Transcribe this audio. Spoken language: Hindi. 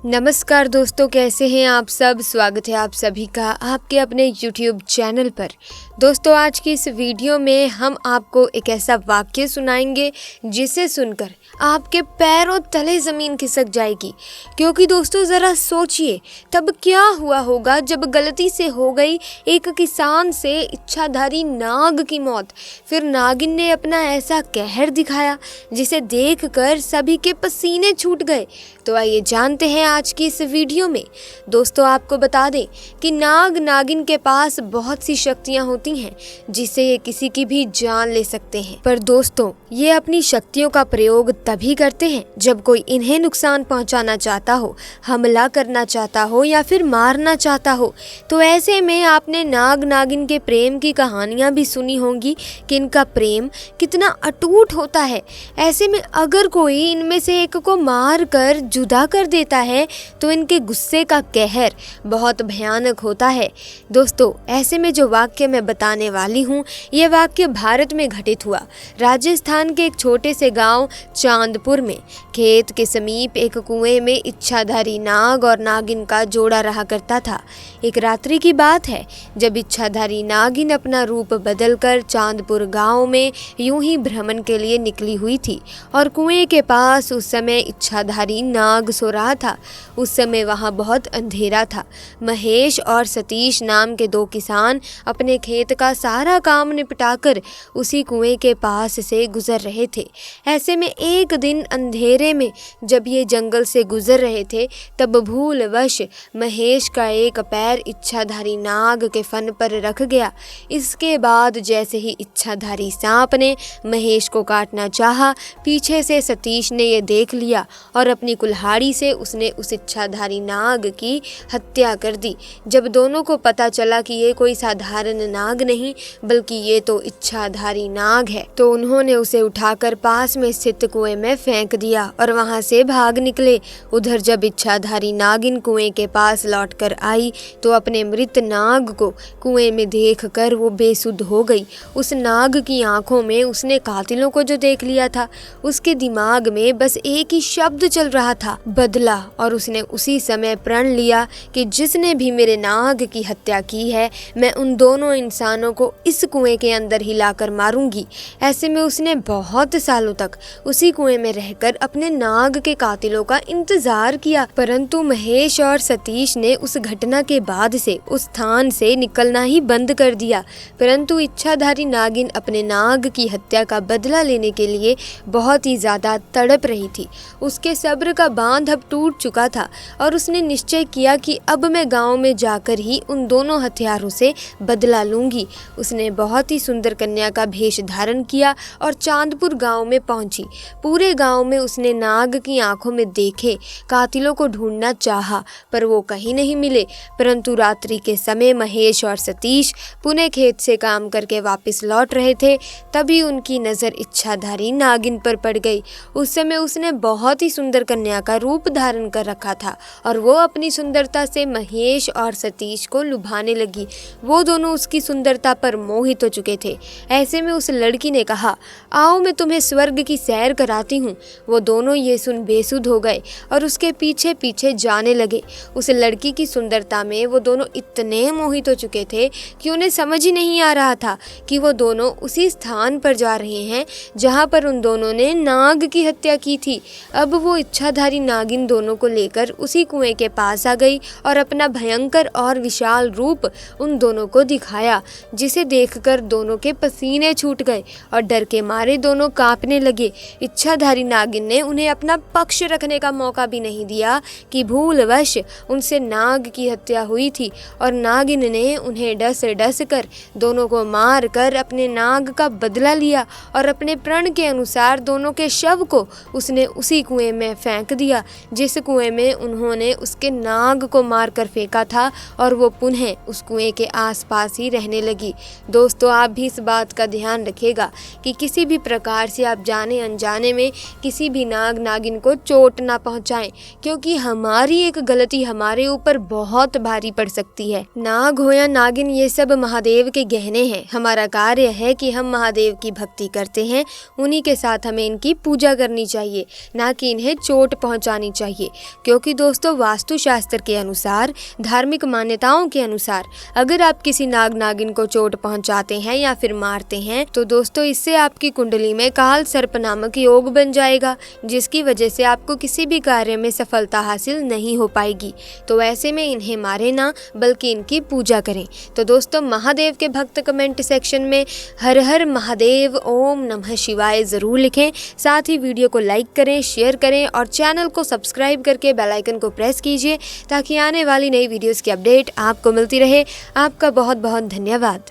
नमस्कार दोस्तों, कैसे हैं आप सब। स्वागत है आप सभी का आपके अपने YouTube चैनल पर। दोस्तों, आज की इस वीडियो में हम आपको एक ऐसा वाक्य सुनाएंगे जिसे सुनकर आपके पैरों तले ज़मीन खिसक जाएगी। क्योंकि दोस्तों, ज़रा सोचिए तब क्या हुआ होगा जब गलती से हो गई एक किसान से इच्छाधारी नाग की मौत। फिर नागिन ने अपना ऐसा कहर दिखाया जिसे देखकर सभी के पसीने छूट गए। तो आइए जानते हैं आज की इस वीडियो में। दोस्तों, आपको बता दें कि नाग नागिन के पास बहुत सी शक्तियां होती हैं जिससे ये किसी की भी जान ले सकते हैं। पर दोस्तों, ये अपनी शक्तियों का प्रयोग तभी करते हैं जब कोई इन्हें नुकसान पहुंचाना चाहता हो, हमला करना चाहता हो या फिर मारना चाहता हो। तो ऐसे में आपने नाग नागिन के प्रेम की कहानियां भी सुनी होंगी कि इनका प्रेम कितना अटूट होता है। ऐसे में अगर कोई इनमें से एक को मार कर जुदा कर देता है तो इनके गुस्से का कहर बहुत भयानक होता है। दोस्तों, ऐसे में जो वाक्य मैं बताने वाली हूँ, ये वाक्य भारत में घटित हुआ। राजस्थान के एक छोटे से गांव चांदपुर में खेत के समीप एक कुएं में इच्छाधारी नाग और नागिन का जोड़ा रहा करता था। एक रात्रि की बात है जब इच्छाधारी नागिन अपना रूप बदलकर चांदपुर गांव में यूं ही भ्रमण के लिए निकली हुई थी और कुएं के पास उस समय इच्छाधारी नाग सो रहा था। उस समय वहां बहुत अंधेरा था। महेश और सतीश नाम के दो किसान अपने खेत का सारा काम निपटाकर उसी कुएं के पास से गुजर रहे थे। ऐसे में एक दिन अंधेरे में जब ये जंगल से गुजर रहे थे तब भूलवश महेश का एक पैर इच्छाधारी नाग के फन पर रख गया। इसके बाद जैसे ही इच्छाधारी सांप ने महेश को काटना चाहा, पीछे से सतीश ने यह देख लिया और अपनी कुल्हाड़ी से उसने उस इच्छाधारी नाग की हत्या कर दी। जब दोनों को पता चला कि ये कोई साधारण नाग नहीं बल्कि ये तो इच्छाधारी नाग है, तो उन्होंने उसे उठाकर पास में स्थित कुएं में फेंक दिया और वहां से भाग निकले। उधर जब इच्छाधारी नागिन कुएं के पास लौटकर आई तो अपने मृत नाग को कुएं में देखकर वो बेसुध हो गई। उस नाग की आंखों में उसने कातिलों को जो देख लिया था, उसके दिमाग में बस एक ही शब्द चल रहा था, बदला। और उसने उसी समय प्रण लिया कि जिसने भी मेरे नाग की हत्या की है, मैं उन दोनों इंसानों को इस कुएं के अंदर ही लाकर मारूंगी। ऐसे में उसने बहुत सालों तक उसी कुएं में रहकर अपने नाग के कातिलों का इंतजार किया। परंतु महेश और सतीश ने उस घटना के बाद से उस स्थान से निकलना ही बंद कर दिया। परंतु इच्छाधारी नागिन अपने नाग की हत्या का बदला लेने के लिए बहुत ही ज्यादा तड़प रही थी। उसके सब्र का बांध अब टूट चुका था और उसने निश्चय किया कि अब मैं गांव में जाकर ही उन दोनों हथियारों से बदला लूंगी। उसने बहुत ही सुंदर कन्या का भेष धारण किया और चांदपुर गांव में पहुंची। पूरे गांव में उसने नाग की आंखों में देखे कातिलों को ढूंढना चाहा, पर वो कहीं नहीं मिले। परंतु रात्रि के समय महेश और सतीश पुणे खेत से काम करके वापस लौट रहे थे, तभी उनकी नज़र इच्छाधारी नागिन पर पड़ गई। उस समय उसने बहुत ही सुंदर कन्या का रूप धारण कर रखा था और वो अपनी सुंदरता से महेश और सतीश को लुभाने लगी। वो दोनों उसकी सुंदरता पर मोहित हो चुके थे। ऐसे में उस लड़की ने कहा, आओ मैं तुम्हें स्वर्ग की सैर कराती हूँ। वो दोनों ये सुन बेसुध हो गए और उसके पीछे पीछे जाने लगे। उस लड़की की सुंदरता में वो दोनों इतने मोहित हो चुके थे कि उन्हें समझ ही नहीं आ रहा था कि वो दोनों उसी स्थान पर जा रहे हैं जहाँ पर उन दोनों ने नाग की हत्या की थी। अब वो इच्छाधारी नागिन दोनों को लेकर उसी कुएं के पास आ गई और अपना भयंकर और विशाल रूप उन दोनों को दिखाया, जिसे देखकर दोनों के पसीने छूट गए और डर के मारे दोनों कांपने लगे। इच्छाधारी नागिन ने उन्हें अपना पक्ष रखने का मौका भी नहीं दिया कि भूलवश उनसे नाग की हत्या हुई थी और नागिन ने उन्हें डस डस कर दोनों को मार कर अपने नाग का बदला लिया और अपने प्रण के अनुसार दोनों के शव को उसने उसी कुएं में फेंक दिया जिस कुएं में उन्होंने उसके नाग को मार कर फेंका था, और वो पुनः उस कुएं के आसपास ही रहने लगी। दोस्तों, आप भी इस बात का ध्यान रखिएगा कि किसी भी प्रकार से आप जाने अनजाने में किसी भी नाग नागिन को चोट ना पहुंचाएं, क्योंकि हमारी एक गलती हमारे ऊपर बहुत भारी पड़ सकती है। नाग हो या नागिन, ये सब महादेव के गहने हैं। हमारा कार्य है कि हम महादेव की भक्ति करते हैं, उन्हीं के साथ हमें इनकी पूजा करनी चाहिए, ना कि इन्हें चोट पहुंचानी चाहिए। क्योंकि दोस्तों वास्तुशास्त्र के अनुसार, धार्मिक मान्यताओं के अनुसार अगर आप किसी नाग नागिन को चोट पहुंचाते हैं या फिर मारते हैं तो दोस्तों इससे आपकी कुंडली में काल सर्प नामक योग बन जाएगा, जिसकी वजह से आपको किसी भी कार्य में सफलता हासिल नहीं हो पाएगी। तो ऐसे में इन्हें मारे ना, बल्कि इनकी पूजा करें। तो दोस्तों महादेव के भक्त कमेंट सेक्शन में हर हर महादेव, ओम नमः शिवाय जरूर लिखें। साथ ही वीडियो को लाइक करें, शेयर करें और चैनल को सब्सक्राइब करके बेल आइकन को प्रेस कीजिए ताकि आने वाली नई वीडियोस की अपडेट आपको मिलती रहे। आपका बहुत बहुत धन्यवाद।